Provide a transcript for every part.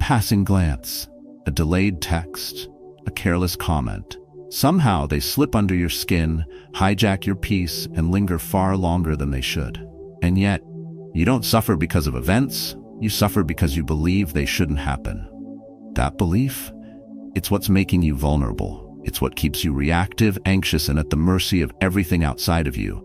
passing glance, a delayed text, a careless comment. Somehow they slip under your skin, hijack your peace, and linger far longer than they should. And yet, you don't suffer because of events, you suffer because you believe they shouldn't happen. That belief? It's what's making you vulnerable. It's what keeps you reactive, anxious, and at the mercy of everything outside of you.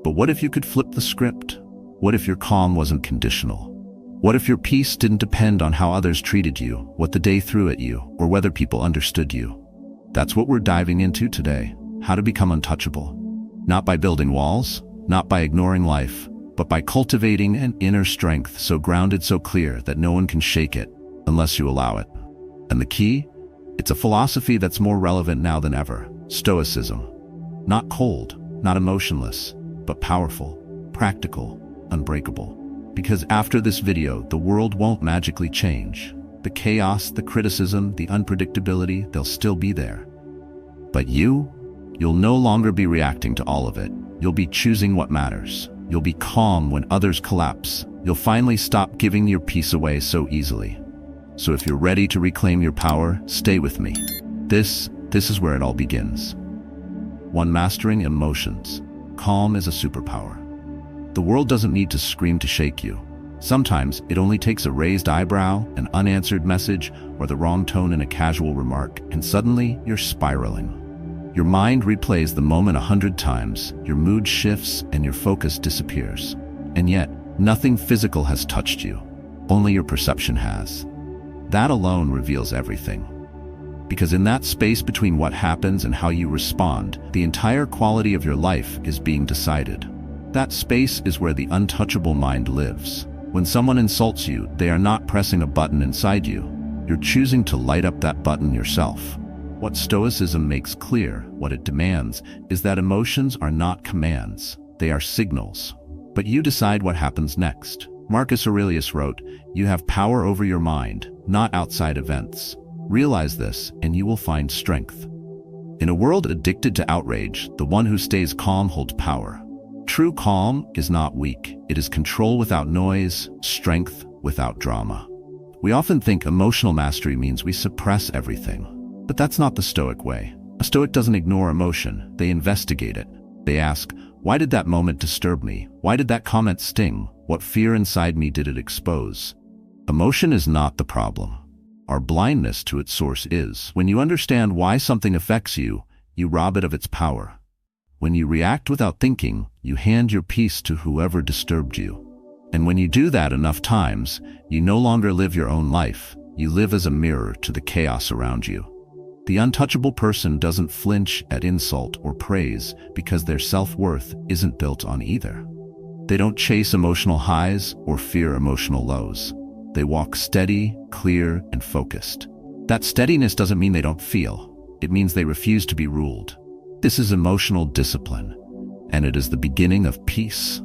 But what if you could flip the script? What if your calm wasn't conditional? What if your peace didn't depend on how others treated you, what the day threw at you, or whether people understood you? That's what we're diving into today. How to become untouchable. Not by building walls, not by ignoring life, but by cultivating an inner strength so grounded, so clear that no one can shake it unless you allow it. And the key? It's a philosophy that's more relevant now than ever. Stoicism. Not cold, not emotionless, but powerful, practical, unbreakable. Because after this video, the world won't magically change. The chaos, the criticism, the unpredictability, they'll still be there. But you'll no longer be reacting to all of it. You'll be choosing what matters. You'll be calm when others collapse. You'll finally stop giving your peace away so easily. So if you're ready to reclaim your power, stay with me. This is where it all begins. 1. Mastering emotions. Calm is a superpower. The world doesn't need to scream to shake you. Sometimes it only takes a raised eyebrow, an unanswered message, or the wrong tone in a casual remark, and suddenly you're spiraling. Your mind replays the moment 100 times, your mood shifts, and your focus disappears. And yet, nothing physical has touched you. Only your perception has. That alone reveals everything. Because in that space between what happens and how you respond, the entire quality of your life is being decided. That space is where the untouchable mind lives. When someone insults you, they are not pressing a button inside you. You're choosing to light up that button yourself. What Stoicism makes clear, what it demands, is that emotions are not commands. They are signals. But you decide what happens next. Marcus Aurelius wrote, "You have power over your mind, not outside events." Realize this, and you will find strength. In a world addicted to outrage, the one who stays calm holds power. True calm is not weak. It is control without noise, strength without drama. We often think emotional mastery means we suppress everything. But that's not the Stoic way. A Stoic doesn't ignore emotion. They investigate it. They ask, why did that moment disturb me? Why did that comment sting? What fear inside me did it expose? Emotion is not the problem. Our blindness to its source is. When you understand why something affects you, you rob it of its power. When you react without thinking, you hand your peace to whoever disturbed you. And when you do that enough times, you no longer live your own life. You live as a mirror to the chaos around you. The untouchable person doesn't flinch at insult or praise because their self-worth isn't built on either. They don't chase emotional highs or fear emotional lows. They walk steady, clear, and focused. That steadiness doesn't mean they don't feel. It means they refuse to be ruled. This is emotional discipline, and it is the beginning of peace.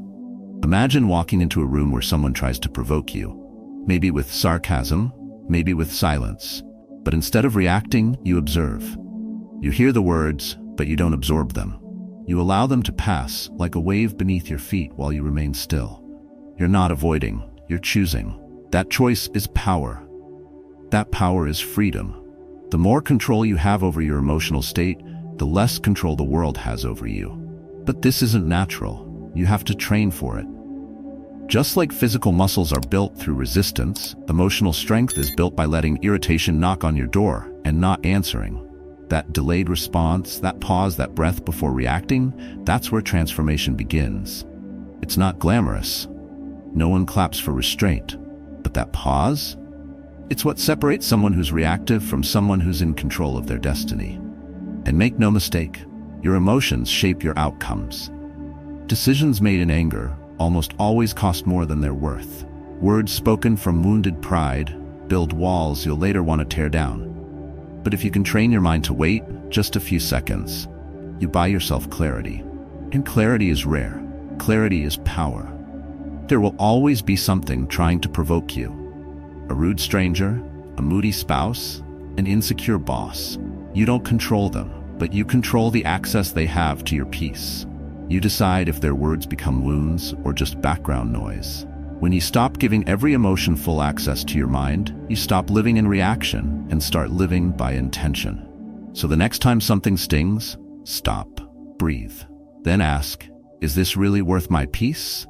Imagine walking into a room where someone tries to provoke you, maybe with sarcasm, maybe with silence, but instead of reacting, you observe. You hear the words, but you don't absorb them. You allow them to pass like a wave beneath your feet while you remain still. You're not avoiding, you're choosing. That choice is power. That power is freedom. The more control you have over your emotional state, the less control the world has over you. But this isn't natural. You have to train for it. Just like physical muscles are built through resistance, emotional strength is built by letting irritation knock on your door and not answering. That delayed response, that pause, that breath before reacting, that's where transformation begins. It's not glamorous. No one claps for restraint. But that pause? It's what separates someone who's reactive from someone who's in control of their destiny. And make no mistake, your emotions shape your outcomes. Decisions made in anger almost always cost more than they're worth. Words spoken from wounded pride build walls you'll later want to tear down. But if you can train your mind to wait just a few seconds, you buy yourself clarity. And clarity is rare. Clarity is power. There will always be something trying to provoke you. A rude stranger, a moody spouse, an insecure boss. You don't control them, but you control the access they have to your peace. You decide if their words become wounds or just background noise. When you stop giving every emotion full access to your mind, you stop living in reaction and start living by intention. So the next time something stings, stop, breathe, then ask, is this really worth my peace?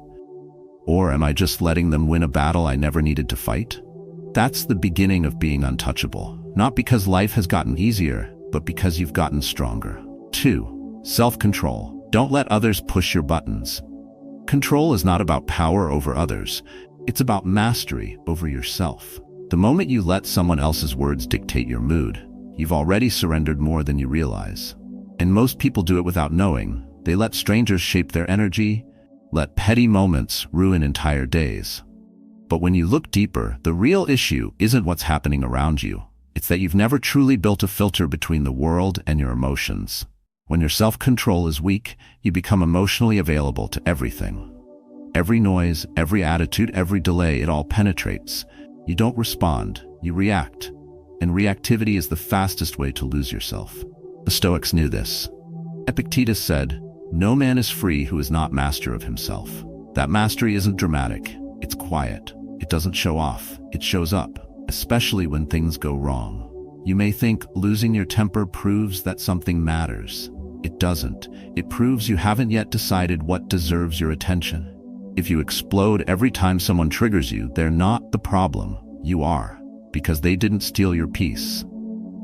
Or am I just letting them win a battle I never needed to fight? That's the beginning of being untouchable, not because life has gotten easier, but because you've gotten stronger. 2. Self-control. Don't let others push your buttons. Control is not about power over others. It's about mastery over yourself. The moment you let someone else's words dictate your mood, you've already surrendered more than you realize. And most people do it without knowing. They let strangers shape their energy, let petty moments ruin entire days. But when you look deeper, the real issue isn't what's happening around you. It's that you've never truly built a filter between the world and your emotions. When your self-control is weak, you become emotionally available to everything. Every noise, every attitude, every delay, it all penetrates. You don't respond, you react. And reactivity is the fastest way to lose yourself. The Stoics knew this. Epictetus said, "No man is free who is not master of himself." That mastery isn't dramatic, it's quiet. It doesn't show off, it shows up, especially when things go wrong. You may think losing your temper proves that something matters. It doesn't. It proves you haven't yet decided what deserves your attention. If you explode every time someone triggers you, they're not the problem. You are, because they didn't steal your peace.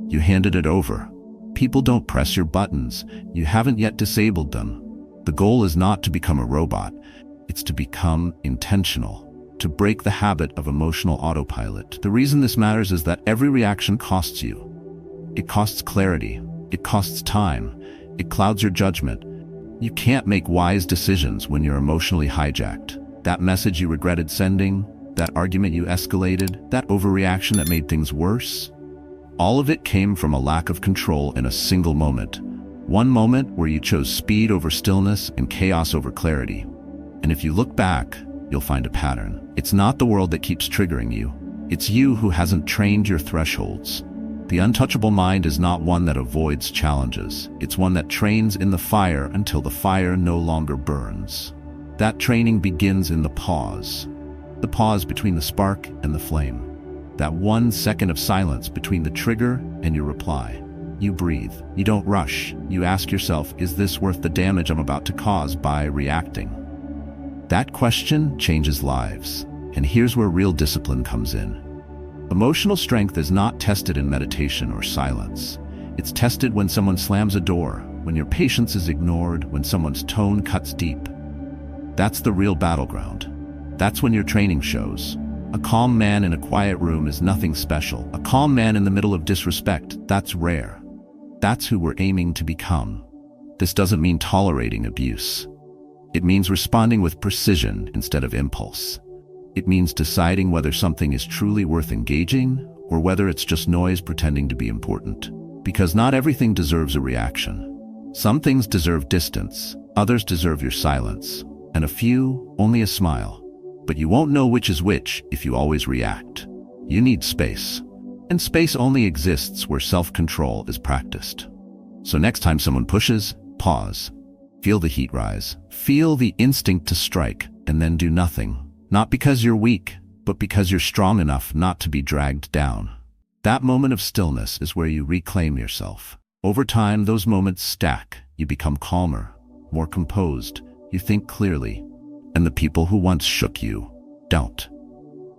You handed it over. People don't press your buttons. You haven't yet disabled them. The goal is not to become a robot. It's to become intentional, to break the habit of emotional autopilot. The reason this matters is that every reaction costs you. It costs clarity. It costs time. It clouds your judgment. You can't make wise decisions when you're emotionally hijacked. That message you regretted sending, that argument you escalated, that overreaction that made things worse, all of it came from a lack of control in a single moment. One moment where you chose speed over stillness and chaos over clarity. And if you look back, you'll find a pattern. It's not the world that keeps triggering you. It's you who hasn't trained your thresholds. The untouchable mind is not one that avoids challenges. It's one that trains in the fire until the fire no longer burns. That training begins in the pause between the spark and the flame. That 1 second of silence between the trigger and your reply. You breathe. You don't rush. You ask yourself, is this worth the damage I'm about to cause by reacting? That question changes lives. And here's where real discipline comes in. Emotional strength is not tested in meditation or silence. It's tested when someone slams a door, when your patience is ignored, when someone's tone cuts deep. That's the real battleground. That's when your training shows. A calm man in a quiet room is nothing special. A calm man in the middle of disrespect, that's rare. That's who we're aiming to become. This doesn't mean tolerating abuse. It means responding with precision instead of impulse. It means deciding whether something is truly worth engaging or whether it's just noise pretending to be important. Because not everything deserves a reaction. Some things deserve distance, others deserve your silence, and a few only a smile. But you won't know which is which if you always react. You need space. And space only exists where self-control is practiced. So next time someone pushes, pause. Feel the heat rise. Feel the instinct to strike, and then do nothing. Not because you're weak, but because you're strong enough not to be dragged down. That moment of stillness is where you reclaim yourself. Over time, those moments stack. You become calmer, more composed. You think clearly. And the people who once shook you don't.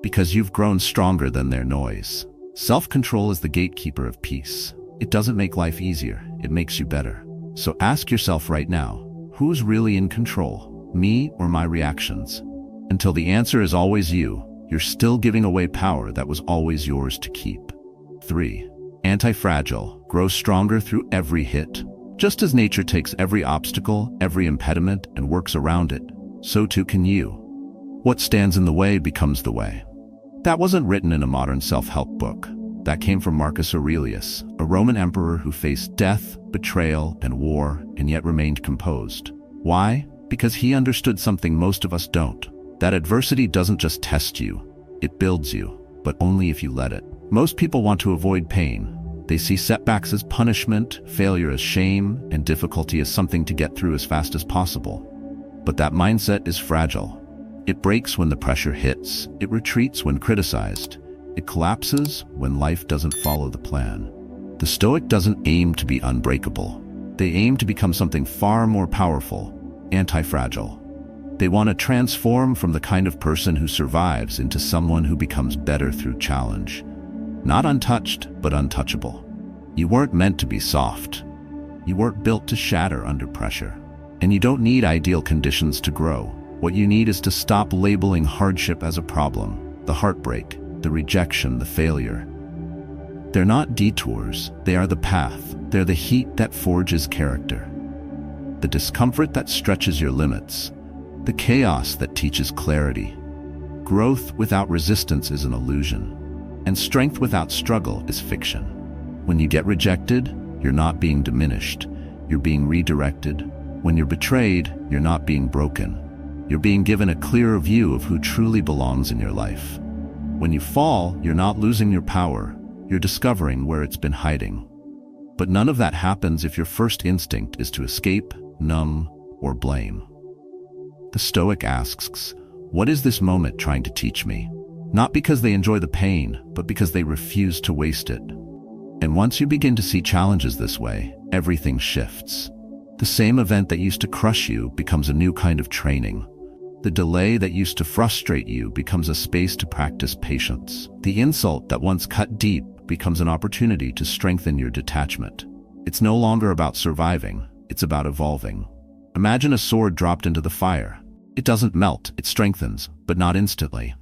Because you've grown stronger than their noise. Self-control is the gatekeeper of peace. It doesn't make life easier. It makes you better. So ask yourself right now, who's really in control? Me or my reactions? Until the answer is always you, you're still giving away power that was always yours to keep. 3. Anti-fragile. Grow stronger through every hit. Just as nature takes every obstacle, every impediment, and works around it, so too can you. What stands in the way becomes the way. That wasn't written in a modern self-help book. That came from Marcus Aurelius, a Roman emperor who faced death, betrayal, and war, and yet remained composed. Why? Because he understood something most of us don't. That adversity doesn't just test you, it builds you, but only if you let it. Most people want to avoid pain. They see setbacks as punishment, failure as shame, and difficulty as something to get through as fast as possible. But that mindset is fragile. It breaks when the pressure hits. It retreats when criticized. It collapses when life doesn't follow the plan. The Stoic doesn't aim to be unbreakable. They aim to become something far more powerful, anti-fragile. They want to transform from the kind of person who survives into someone who becomes better through challenge. Not untouched, but untouchable. You weren't meant to be soft. You weren't built to shatter under pressure. And you don't need ideal conditions to grow. What you need is to stop labeling hardship as a problem, the heartbreak, the rejection, the failure. They're not detours, they are the path. They're the heat that forges character. The discomfort that stretches your limits. The chaos that teaches clarity. Growth without resistance is an illusion. And strength without struggle is fiction. When you get rejected, you're not being diminished. You're being redirected. When you're betrayed, you're not being broken. You're being given a clearer view of who truly belongs in your life. When you fall, you're not losing your power. You're discovering where it's been hiding. But none of that happens if your first instinct is to escape, numb, or blame. The Stoic asks, what is this moment trying to teach me? Not because they enjoy the pain, but because they refuse to waste it. And once you begin to see challenges this way, everything shifts. The same event that used to crush you becomes a new kind of training. The delay that used to frustrate you becomes a space to practice patience. The insult that once cut deep becomes an opportunity to strengthen your detachment. It's no longer about surviving, it's about evolving. Imagine a sword dropped into the fire. It doesn't melt, it strengthens, but not instantly.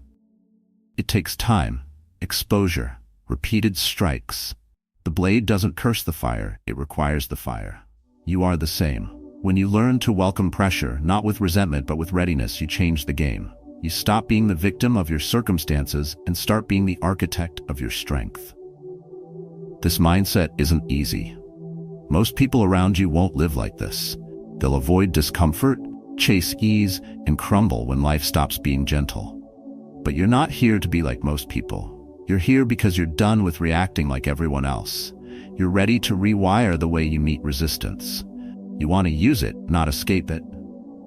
It takes time, exposure, repeated strikes. The blade doesn't curse the fire, it requires the fire. You are the same. When you learn to welcome pressure, not with resentment but with readiness, you change the game. You stop being the victim of your circumstances and start being the architect of your strength. This mindset isn't easy. Most people around you won't live like this. They'll avoid discomfort, chase ease, and crumble when life stops being gentle. But you're not here to be like most people. You're here because you're done with reacting like everyone else. You're ready to rewire the way you meet resistance. You want to use it, not escape it.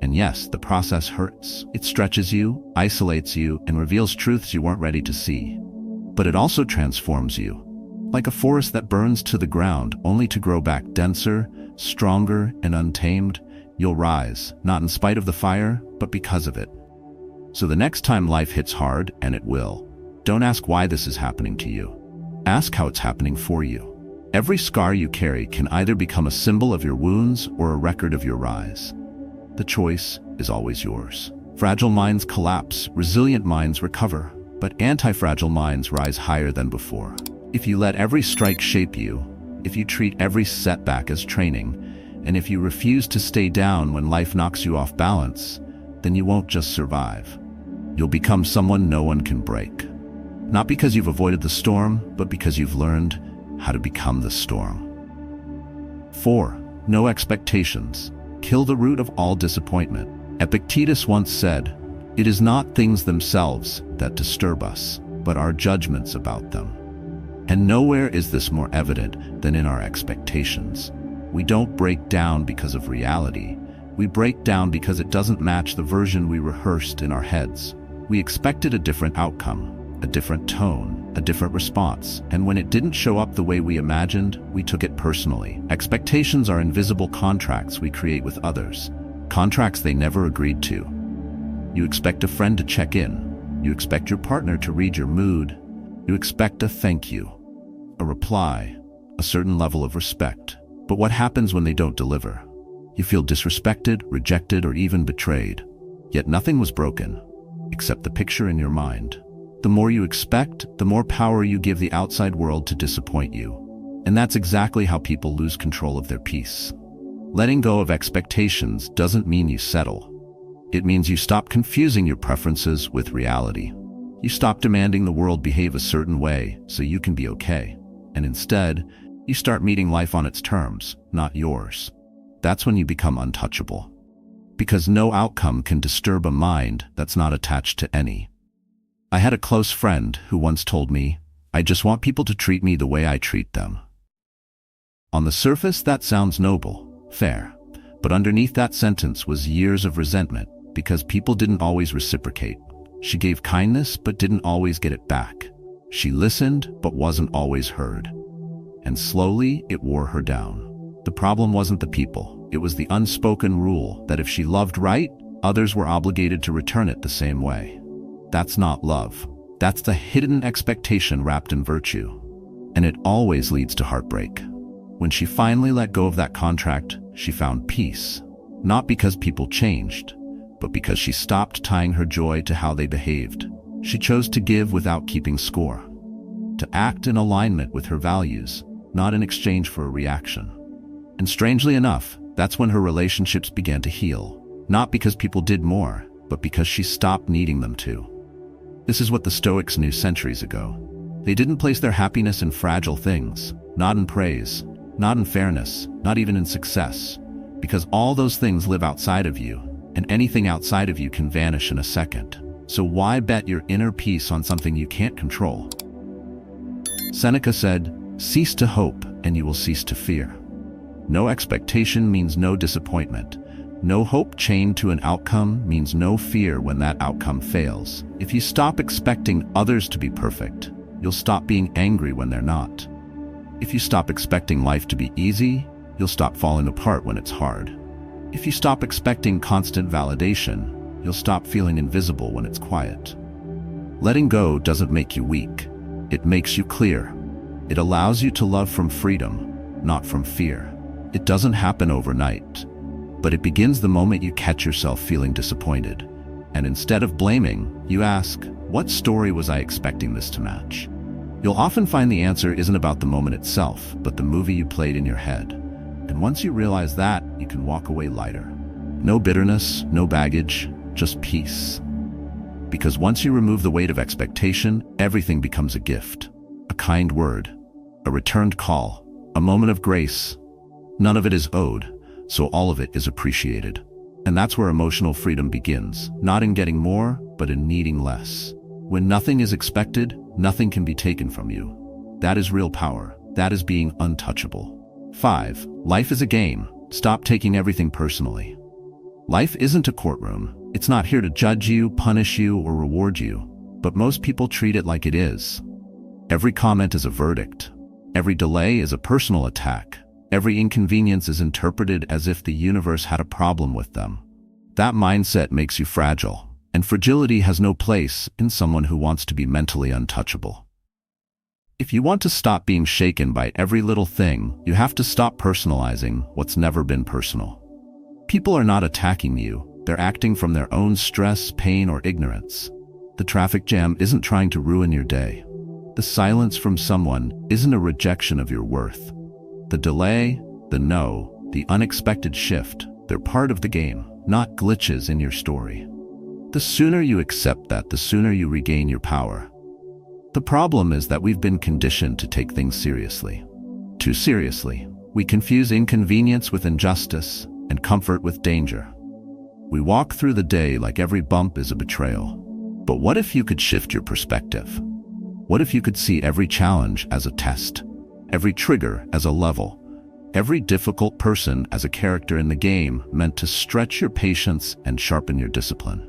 And yes, the process hurts. It stretches you, isolates you, and reveals truths you weren't ready to see. But it also transforms you. Like a forest that burns to the ground only to grow back denser, stronger, and untamed, you'll rise, not in spite of the fire, but because of it. So the next time life hits hard, and it will, don't ask why this is happening to you. Ask how it's happening for you. Every scar you carry can either become a symbol of your wounds or a record of your rise. The choice is always yours. Fragile minds collapse, resilient minds recover, but anti-fragile minds rise higher than before. If you let every strike shape you, if you treat every setback as training, and if you refuse to stay down when life knocks you off balance, then you won't just survive. You'll become someone no one can break. Not because you've avoided the storm, but because you've learned how to become the storm. 4. No expectations. Kill the root of all disappointment. Epictetus once said, "It is not things themselves that disturb us, but our judgments about them." And nowhere is this more evident than in our expectations. We don't break down because of reality. We break down because it doesn't match the version we rehearsed in our heads. We expected a different outcome, a different tone, a different response, and when it didn't show up the way we imagined, we took it personally. Expectations are invisible contracts we create with others, contracts they never agreed to. You expect a friend to check in. You expect your partner to read your mood. You expect a thank you, a reply, a certain level of respect. But what happens when they don't deliver? You feel disrespected, rejected, or even betrayed. Yet nothing was broken, except the picture in your mind. The more you expect, the more power you give the outside world to disappoint you. And that's exactly how people lose control of their peace. Letting go of expectations doesn't mean you settle. It means you stop confusing your preferences with reality. You stop demanding the world behave a certain way so you can be okay. And instead, you start meeting life on its terms, not yours. That's when you become untouchable. Because no outcome can disturb a mind that's not attached to any. I had a close friend who once told me, "I just want people to treat me the way I treat them." On the surface, that sounds noble, fair. But underneath that sentence was years of resentment, Because people didn't always reciprocate. She gave kindness but didn't always get it back. She listened but wasn't always heard. And slowly it wore her down. The problem wasn't the people. It was the unspoken rule that if she loved right, others were obligated to return it the same way. That's not love. That's the hidden expectation wrapped in virtue. And it always leads to heartbreak. When she finally let go of that contract, she found peace. Not because people changed, but because she stopped tying her joy to how they behaved. She chose to give without keeping score. To act in alignment with her values, not in exchange for a reaction. And strangely enough, that's when her relationships began to heal. Not because people did more, but because she stopped needing them to. This is what the Stoics knew centuries ago. They didn't place their happiness in fragile things, not in praise, not in fairness, not even in success, because all those things live outside of you, and anything outside of you can vanish in a second. So why bet your inner peace on something you can't control? Seneca said, "Cease to hope, and you will cease to fear." No expectation means no disappointment. No hope chained to an outcome means no fear when that outcome fails. If you stop expecting others to be perfect, you'll stop being angry when they're not. If you stop expecting life to be easy, you'll stop falling apart when it's hard. If you stop expecting constant validation, you'll stop feeling invisible when it's quiet. Letting go doesn't make you weak. It makes you clear. It allows you to love from freedom, not from fear. It doesn't happen overnight, but it begins the moment you catch yourself feeling disappointed. And instead of blaming, you ask, what story was I expecting this to match? You'll often find the answer isn't about the moment itself, but the movie you played in your head. And once you realize that, you can walk away lighter. No bitterness, no baggage, just peace. Because once you remove the weight of expectation, everything becomes a gift. A kind word, a returned call, a moment of grace. None of it is owed, so all of it is appreciated. And that's where emotional freedom begins, not in getting more, but in needing less. When nothing is expected, nothing can be taken from you. That is real power. That is being untouchable. 5. Life is a game. Stop taking everything personally. Life isn't a courtroom. It's not here to judge you, punish you, or reward you. But most people treat it like it is. Every comment is a verdict. Every delay is a personal attack. Every inconvenience is interpreted as if the universe had a problem with them. That mindset makes you fragile, and fragility has no place in someone who wants to be mentally untouchable. If you want to stop being shaken by every little thing, you have to stop personalizing what's never been personal. People are not attacking you. They're acting from their own stress, pain, or ignorance. The traffic jam isn't trying to ruin your day. The silence from someone isn't a rejection of your worth. The delay, the no, the unexpected shift, they're part of the game, not glitches in your story. The sooner you accept that, the sooner you regain your power. The problem is that we've been conditioned to take things seriously. Too seriously. We confuse inconvenience with injustice and comfort with danger. We walk through the day like every bump is a betrayal. But what if you could shift your perspective? What if you could see every challenge as a test, every trigger as a level, every difficult person as a character in the game meant to stretch your patience and sharpen your discipline?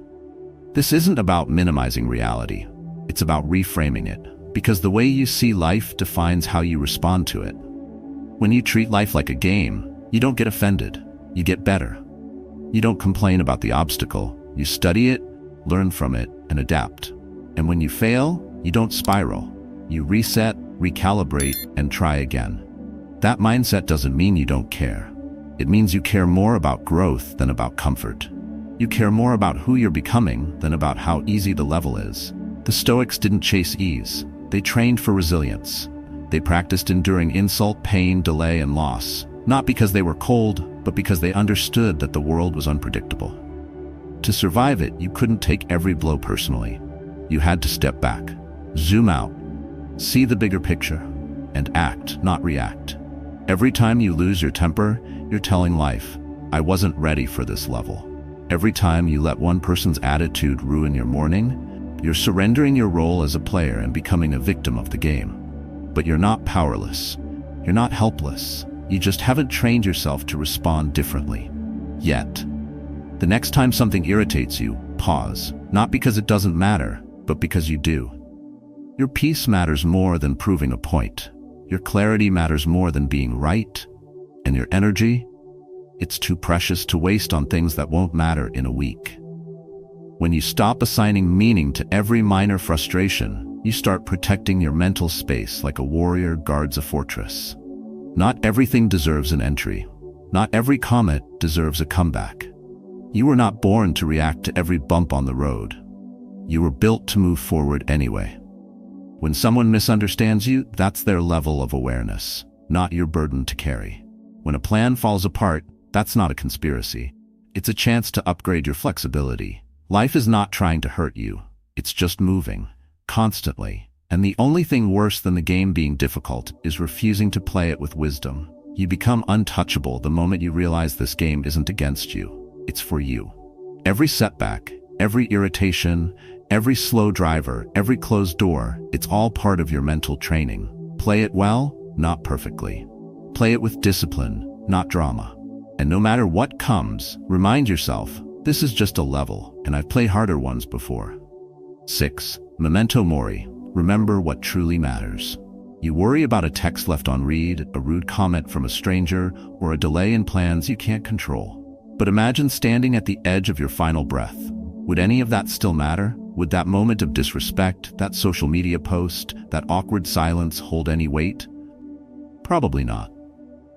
This isn't about minimizing reality. It's about reframing it, because the way you see life defines how you respond to it. When you treat life like a game, you don't get offended, you get better. You don't complain about the obstacle, you study it, learn from it, and adapt. And when you fail, you don't spiral. You reset, recalibrate, and try again. That mindset doesn't mean you don't care. It means you care more about growth than about comfort. You care more about who you're becoming than about how easy the level is. The Stoics didn't chase ease. They trained for resilience. They practiced enduring insult, pain, delay, and loss, not because they were cold, but because they understood that the world was unpredictable. To survive it, you couldn't take every blow personally. You had to step back, zoom out, see the bigger picture, and act, not react. Every time you lose your temper, you're telling life, I wasn't ready for this level. Every time you let one person's attitude ruin your morning, you're surrendering your role as a player and becoming a victim of the game. But you're not powerless. You're not helpless. You just haven't trained yourself to respond differently. Yet. The next time something irritates you, pause, not because it doesn't matter, but because you do. Your peace matters more than proving a point. Your clarity matters more than being right. And your energy? It's too precious to waste on things that won't matter in a week. When you stop assigning meaning to every minor frustration, you start protecting your mental space like a warrior guards a fortress. Not everything deserves an entry. Not every comment deserves a comeback. You were not born to react to every bump on the road. You were built to move forward anyway. When someone misunderstands you, that's their level of awareness, not your burden to carry. When a plan falls apart, that's not a conspiracy. It's a chance to upgrade your flexibility. Life is not trying to hurt you. It's just moving, constantly. And the only thing worse than the game being difficult is refusing to play it with wisdom. You become untouchable the moment you realize this game isn't against you. It's for you. Every setback, every irritation, every slow driver, every closed door, it's all part of your mental training. Play it well, not perfectly. Play it with discipline, not drama. And no matter what comes, remind yourself, this is just a level, and I've played harder ones before. 6. Memento mori. Remember what truly matters. You worry about a text left unread, a rude comment from a stranger, or a delay in plans you can't control. But imagine standing at the edge of your final breath. Would any of that still matter? Would that moment of disrespect, that social media post, that awkward silence hold any weight? Probably not.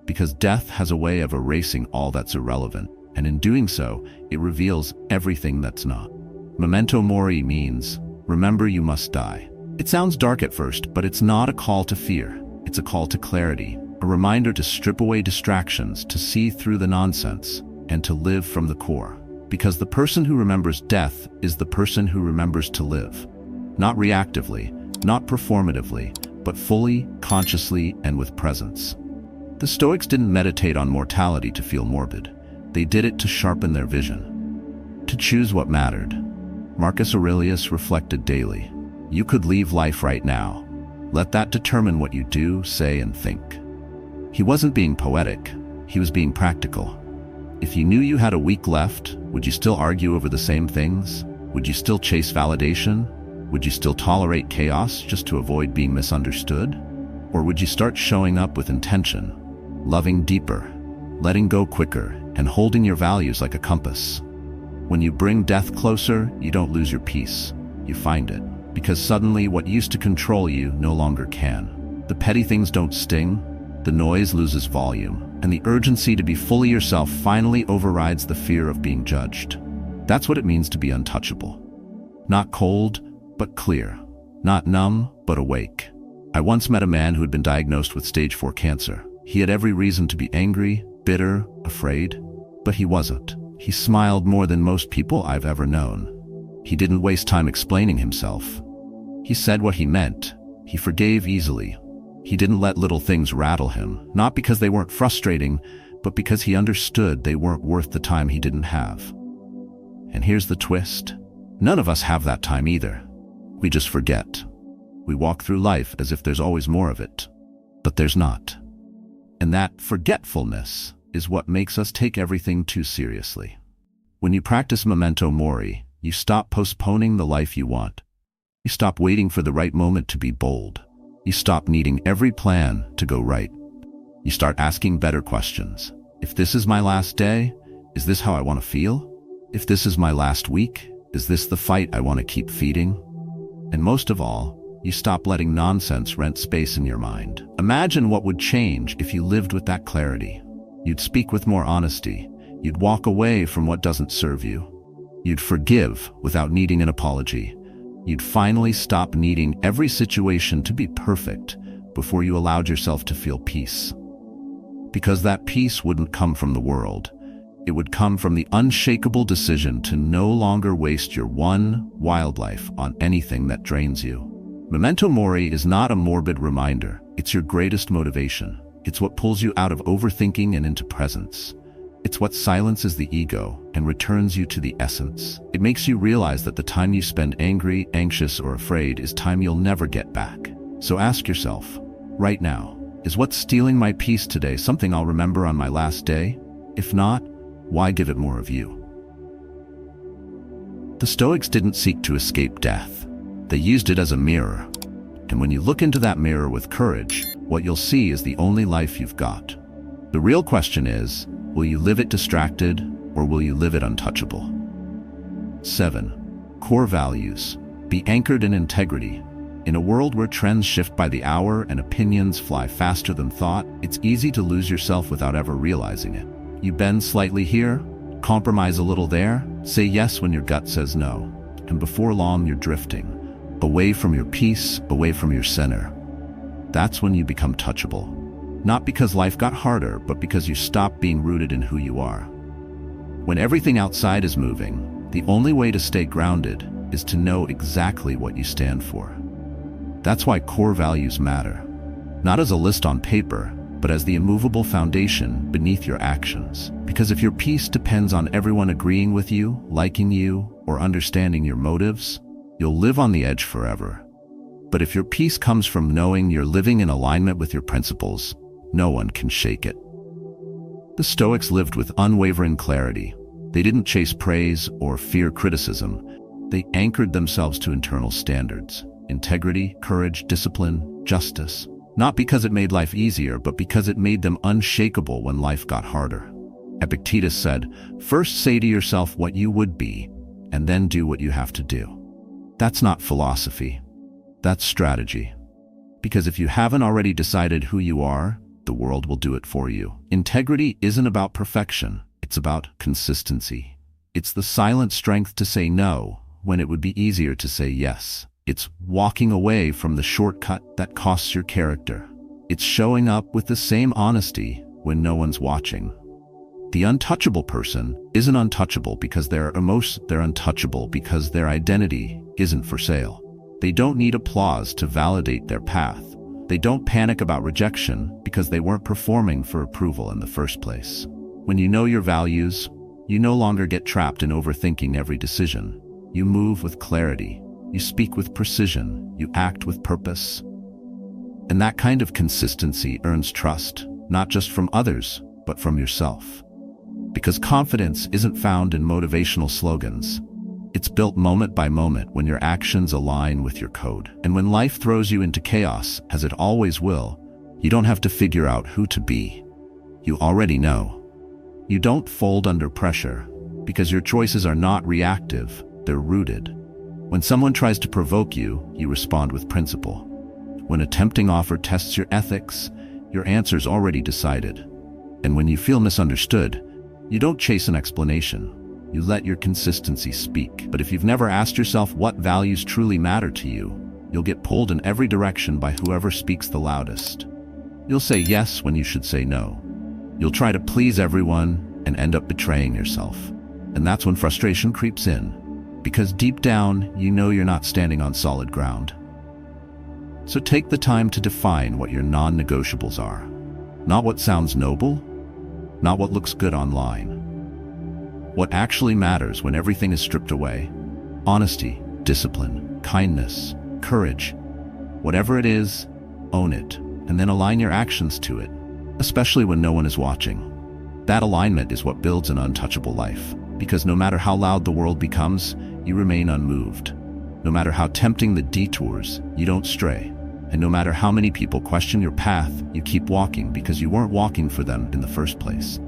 Because death has a way of erasing all that's irrelevant, and in doing so, it reveals everything that's not. Memento mori means, remember you must die. It sounds dark at first, but it's not a call to fear. It's a call to clarity, a reminder to strip away distractions, to see through the nonsense, and to live from the core. Because the person who remembers death is the person who remembers to live. Not reactively, not performatively, but fully, consciously, and with presence. The Stoics didn't meditate on mortality to feel morbid. They did it to sharpen their vision, to choose what mattered. Marcus Aurelius reflected daily. You could leave life right now. Let that determine what you do, say, and think. He wasn't being poetic. He was being practical. If you knew you had a week left, would you still argue over the same things? Would you still chase validation? Would you still tolerate chaos just to avoid being misunderstood? Or would you start showing up with intention, loving deeper, letting go quicker, and holding your values like a compass? When you bring death closer, you don't lose your peace. You find it. Because suddenly what used to control you no longer can. The petty things don't sting, the noise loses volume, and the urgency to be fully yourself finally overrides the fear of being judged. That's what it means to be untouchable. Not cold, but clear. Not numb, but awake. I once met a man who had been diagnosed with stage 4 cancer. He had every reason to be angry, bitter, afraid, but he wasn't. He smiled more than most people I've ever known. He didn't waste time explaining himself. He said what he meant. He forgave easily. He didn't let little things rattle him, not because they weren't frustrating, but because he understood they weren't worth the time he didn't have. And here's the twist. None of us have that time either. We just forget. We walk through life as if there's always more of it, but there's not. And that forgetfulness is what makes us take everything too seriously. When you practice memento mori, you stop postponing the life you want. You stop waiting for the right moment to be bold. You stop needing every plan to go right. You start asking better questions. If this is my last day, is this how I want to feel? If this is my last week, is this the fight I want to keep feeding? And most of all, you stop letting nonsense rent space in your mind. Imagine what would change if you lived with that clarity. You'd speak with more honesty. You'd walk away from what doesn't serve you. You'd forgive without needing an apology. You'd finally stop needing every situation to be perfect before you allowed yourself to feel peace. Because that peace wouldn't come from the world. It would come from the unshakable decision to no longer waste your one wild life on anything that drains you. Memento mori is not a morbid reminder. It's your greatest motivation. It's what pulls you out of overthinking and into presence. It's what silences the ego and returns you to the essence. It makes you realize that the time you spend angry, anxious, or afraid is time you'll never get back. So ask yourself, right now, is what's stealing my peace today something I'll remember on my last day? If not, why give it more of you? The Stoics didn't seek to escape death. They used it as a mirror. And when you look into that mirror with courage, what you'll see is the only life you've got. The real question is, will you live it distracted, or will you live it untouchable? 7. Core values. Be anchored in integrity. In a world where trends shift by the hour and opinions fly faster than thought, it's easy to lose yourself without ever realizing it. You bend slightly here, compromise a little there, say yes when your gut says no, and before long you're drifting, away from your peace, away from your center. That's when you become touchable. Not because life got harder, but because you stop being rooted in who you are. When everything outside is moving, the only way to stay grounded is to know exactly what you stand for. That's why core values matter, not as a list on paper, but as the immovable foundation beneath your actions. Because if your peace depends on everyone agreeing with you, liking you, or understanding your motives, you'll live on the edge forever. But if your peace comes from knowing you're living in alignment with your principles, no one can shake it. The Stoics lived with unwavering clarity. They didn't chase praise or fear criticism. They anchored themselves to internal standards: integrity, courage, discipline, justice. Not because it made life easier, but because it made them unshakable when life got harder. Epictetus said, "First say to yourself what you would be, and then do what you have to do." That's not philosophy. That's strategy. Because if you haven't already decided who you are, the world will do it for you. Integrity isn't about perfection. It's about consistency. It's the silent strength to say no when it would be easier to say yes. It's walking away from the shortcut that costs your character. It's showing up with the same honesty when no one's watching. The untouchable person isn't untouchable because they're untouchable because their identity isn't for sale. They don't need applause to validate their path. They don't panic about rejection because they weren't performing for approval in the first place. When you know your values, you no longer get trapped in overthinking every decision. You move with clarity. You speak with precision, you act with purpose. And that kind of consistency earns trust, not just from others, but from yourself. Because confidence isn't found in motivational slogans. It's built moment by moment when your actions align with your code. And when life throws you into chaos, as it always will, you don't have to figure out who to be. You already know. You don't fold under pressure, because your choices are not reactive, they're rooted. When someone tries to provoke you, you respond with principle. When a tempting offer tests your ethics, your answer's already decided. And when you feel misunderstood, you don't chase an explanation. You let your consistency speak. But if you've never asked yourself what values truly matter to you, you'll get pulled in every direction by whoever speaks the loudest. You'll say yes when you should say no. You'll try to please everyone and end up betraying yourself. And that's when frustration creeps in. Because deep down, you know you're not standing on solid ground. So take the time to define what your non-negotiables are. Not what sounds noble, not what looks good online. What actually matters when everything is stripped away: honesty, discipline, kindness, courage. Whatever it is, own it, and then align your actions to it, especially when no one is watching. That alignment is what builds an untouchable life. Because no matter how loud the world becomes, you remain unmoved. No matter how tempting the detours, you don't stray. And no matter how many people question your path, you keep walking because you weren't walking for them in the first place.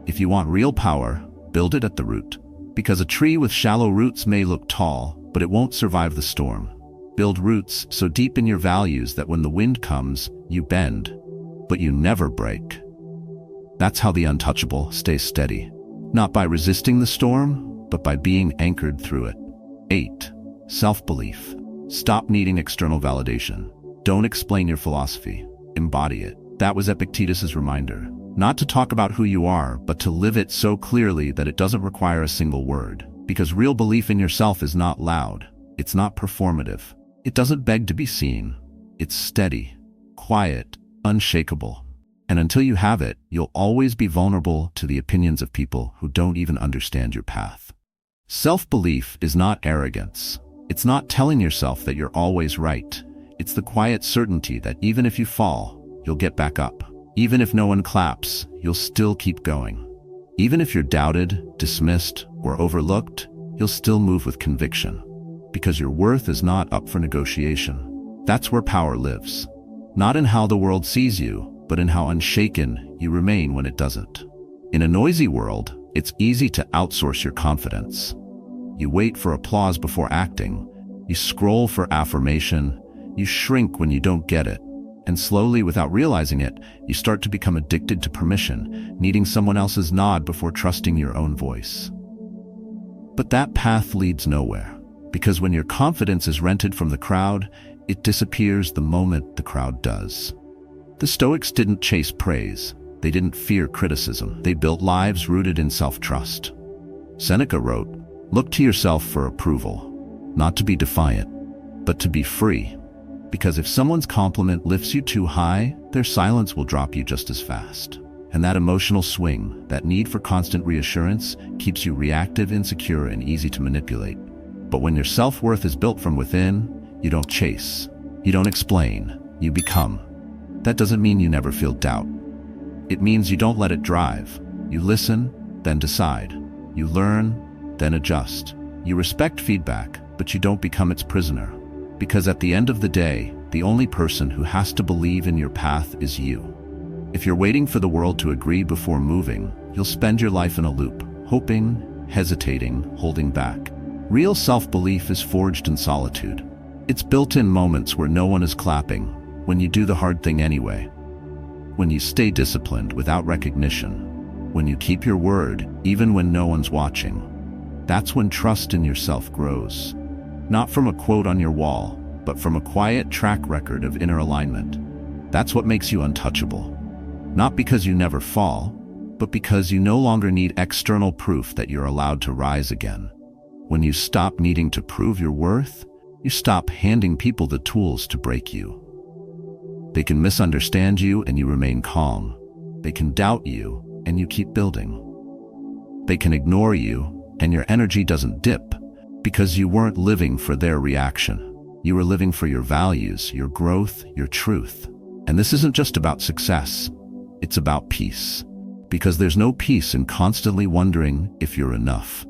If you want real power, build it at the root. Because a tree with shallow roots may look tall, but it won't survive the storm. Build roots so deep in your values that when the wind comes, you bend, but you never break. That's how the untouchable stays steady. Not by resisting the storm, but by being anchored through it. 8. Self-belief. Stop needing external validation. Don't explain your philosophy. Embody it. That was Epictetus' reminder. Not to talk about who you are, but to live it so clearly that it doesn't require a single word. Because real belief in yourself is not loud. It's not performative. It doesn't beg to be seen. It's steady, quiet, unshakable. And until you have it, you'll always be vulnerable to the opinions of people who don't even understand your path. Self-belief is not arrogance. It's not telling yourself that you're always right. It's the quiet certainty that even if you fall, you'll get back up. Even if no one claps, you'll still keep going. Even if you're doubted, dismissed, or overlooked, you'll still move with conviction, because your worth is not up for negotiation. That's where power lives. Not in how the world sees you, but in how unshaken you remain when it doesn't. In a noisy world, it's easy to outsource your confidence. You wait for applause before acting. You scroll for affirmation. You shrink when you don't get it. And slowly, without realizing it, you start to become addicted to permission, needing someone else's nod before trusting your own voice. But that path leads nowhere, because when your confidence is rented from the crowd, it disappears the moment the crowd does. The Stoics didn't chase praise. They didn't fear criticism. They built lives rooted in self-trust. Seneca wrote, "Look to yourself for approval, not to be defiant, but to be free. Because if someone's compliment lifts you too high, their silence will drop you just as fast." And that emotional swing, that need for constant reassurance, keeps you reactive, insecure, and easy to manipulate. But when your self-worth is built from within, you don't chase, you don't explain, you become. That doesn't mean you never feel doubt. It means you don't let it drive. You listen, then decide. You learn, then adjust. You respect feedback, but you don't become its prisoner. Because at the end of the day, the only person who has to believe in your path is you. If you're waiting for the world to agree before moving, you'll spend your life in a loop, hoping, hesitating, holding back. Real self-belief is forged in solitude. It's built in moments where no one is clapping, when you do the hard thing anyway, when you stay disciplined without recognition, when you keep your word even when no one's watching. That's when trust in yourself grows. Not from a quote on your wall, but from a quiet track record of inner alignment. That's what makes you untouchable. Not because you never fall, but because you no longer need external proof that you're allowed to rise again. When you stop needing to prove your worth, you stop handing people the tools to break you. They can misunderstand you and you remain calm. They can doubt you and you keep building. They can ignore you and your energy doesn't dip, because you weren't living for their reaction. You were living for your values, your growth, your truth. And this isn't just about success. It's about peace. Because there's no peace in constantly wondering if you're enough.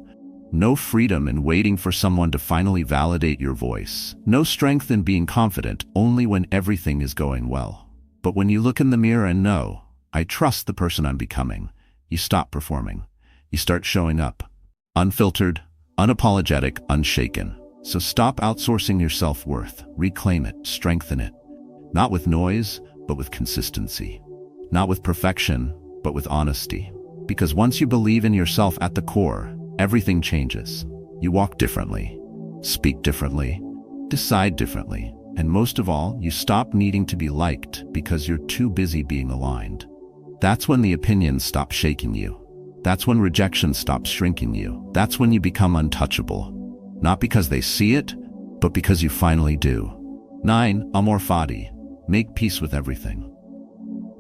No freedom in waiting for someone to finally validate your voice. No strength in being confident only when everything is going well. But when you look in the mirror and know, I trust the person I'm becoming, you stop performing. You start showing up. Unfiltered, unapologetic, unshaken. So stop outsourcing your self-worth. Reclaim it, strengthen it. Not with noise, but with consistency. Not with perfection, but with honesty. Because once you believe in yourself at the core, everything changes. You walk differently, speak differently, decide differently, and most of all, you stop needing to be liked because you're too busy being aligned. That's when the opinions stop shaking you. That's when rejection stops shrinking you. That's when you become untouchable. Not because they see it, but because you finally do. 9. Amor fati. Make peace with everything.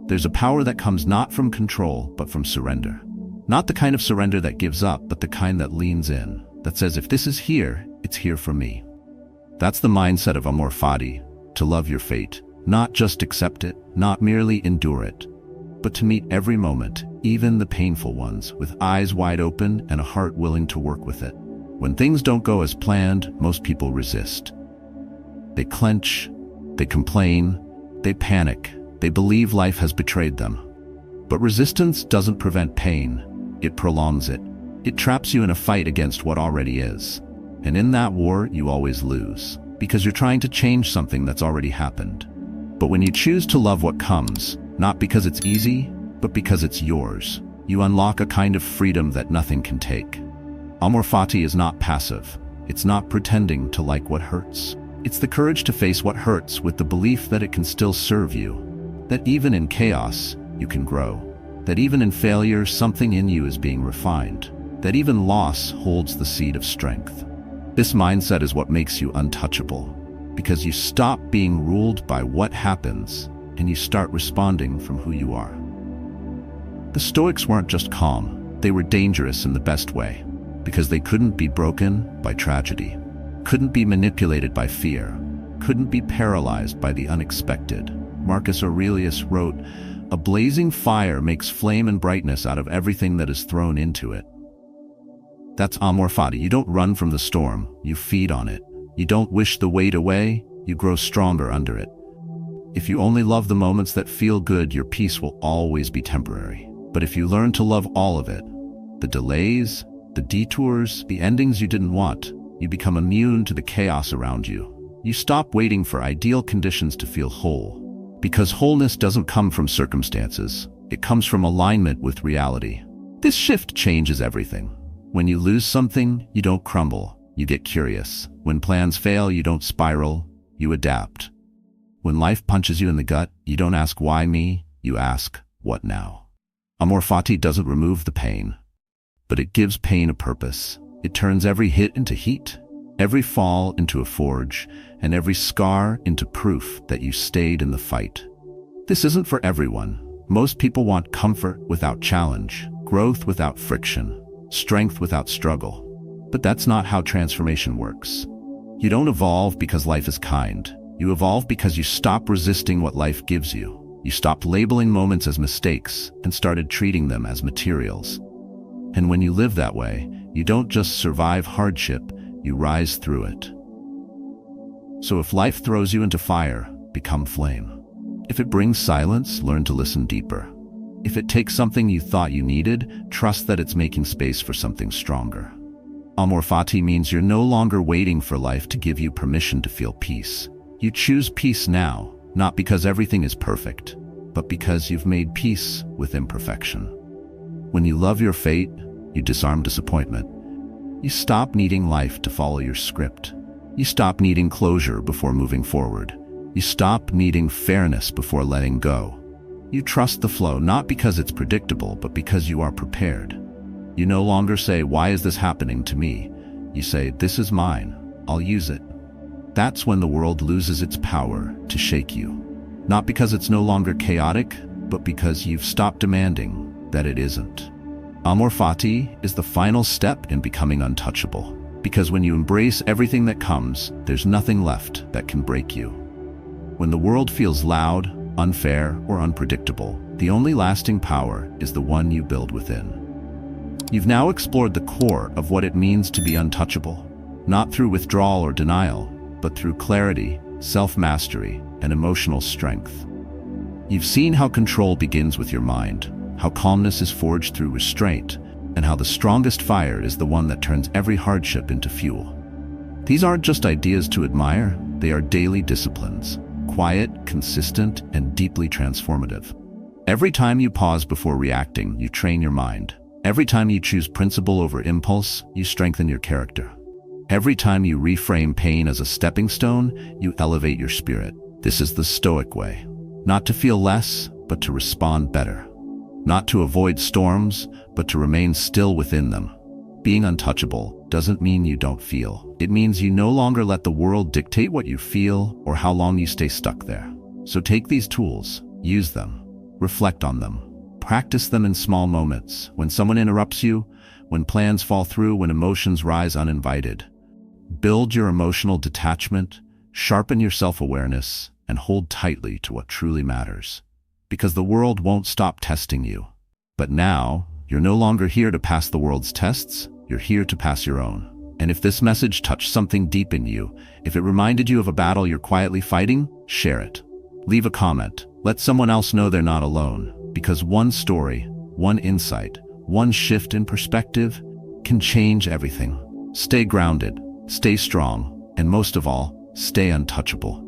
There's a power that comes not from control, but from surrender. Not the kind of surrender that gives up, but the kind that leans in, that says, if this is here, it's here for me. That's the mindset of amor fati, to love your fate, not just accept it, not merely endure it, but to meet every moment, even the painful ones, with eyes wide open and a heart willing to work with it. When things don't go as planned, most people resist. They clench, they complain, they panic, they believe life has betrayed them. But resistance doesn't prevent pain. It prolongs it. It traps you in a fight against what already is. And in that war, you always lose, because you're trying to change something that's already happened. But when you choose to love what comes, not because it's easy, but because it's yours, you unlock a kind of freedom that nothing can take. Amor fati is not passive. It's not pretending to like what hurts. It's the courage to face what hurts with the belief that it can still serve you, that even in chaos, you can grow, that even in failure, something in you is being refined, that even loss holds the seed of strength. This mindset is what makes you untouchable, because you stop being ruled by what happens and you start responding from who you are. The Stoics weren't just calm, they were dangerous in the best way, because they couldn't be broken by tragedy, couldn't be manipulated by fear, couldn't be paralyzed by the unexpected. Marcus Aurelius wrote, "A blazing fire makes flame and brightness out of everything that is thrown into it." That's amor fati. You don't run from the storm, you feed on it. You don't wish the weight away, you grow stronger under it. If you only love the moments that feel good, your peace will always be temporary. But if you learn to love all of it, the delays, the detours, the endings you didn't want, you become immune to the chaos around you. You stop waiting for ideal conditions to feel whole. Because wholeness doesn't come from circumstances, it comes from alignment with reality. This shift changes everything. When you lose something, you don't crumble, you get curious. When plans fail, you don't spiral, you adapt. When life punches you in the gut, you don't ask why me, you ask, what now? Amor fati doesn't remove the pain, but it gives pain a purpose. It turns every hit into heat, every fall into a forge, and every scar into proof that you stayed in the fight. This isn't for everyone. Most people want comfort without challenge, growth without friction, strength without struggle. But that's not how transformation works. You don't evolve because life is kind. You evolve because you stop resisting what life gives you. You stopped labeling moments as mistakes and started treating them as materials. And when you live that way, you don't just survive hardship, you rise through it. So if life throws you into fire, become flame. If it brings silence, learn to listen deeper. If it takes something you thought you needed, trust that it's making space for something stronger. Amor fati means you're no longer waiting for life to give you permission to feel peace. You choose peace now, not because everything is perfect, but because you've made peace with imperfection. When you love your fate, you disarm disappointment. You stop needing life to follow your script. You stop needing closure before moving forward. You stop needing fairness before letting go. You trust the flow not because it's predictable, but because you are prepared. You no longer say, "Why is this happening to me?" You say, "This is mine. I'll use it." That's when the world loses its power to shake you. Not because it's no longer chaotic, but because you've stopped demanding that it isn't. Amor fati is the final step in becoming untouchable. Because when you embrace everything that comes, there's nothing left that can break you. When the world feels loud, unfair, or unpredictable, the only lasting power is the one you build within. You've now explored the core of what it means to be untouchable, not through withdrawal or denial, but through clarity, self-mastery, and emotional strength. You've seen how control begins with your mind, how calmness is forged through restraint, and how the strongest fire is the one that turns every hardship into fuel. These aren't just ideas to admire, they are daily disciplines, quiet, consistent, and deeply transformative. Every time you pause before reacting, you train your mind. Every time you choose principle over impulse, you strengthen your character. Every time you reframe pain as a stepping stone, you elevate your spirit. This is the Stoic way. Not to feel less, but to respond better. Not to avoid storms, but to remain still within them. Being untouchable doesn't mean you don't feel. It means you no longer let the world dictate what you feel or how long you stay stuck there. So take these tools, use them, reflect on them. Practice them in small moments, when someone interrupts you, when plans fall through, when emotions rise uninvited. Build your emotional detachment, sharpen your self-awareness, and hold tightly to what truly matters. Because the world won't stop testing you. But now, you're no longer here to pass the world's tests, you're here to pass your own. And if this message touched something deep in you, if it reminded you of a battle you're quietly fighting, share it. Leave a comment. Let someone else know they're not alone. Because one story, one insight, one shift in perspective can change everything. Stay grounded, stay strong, and most of all, stay untouchable.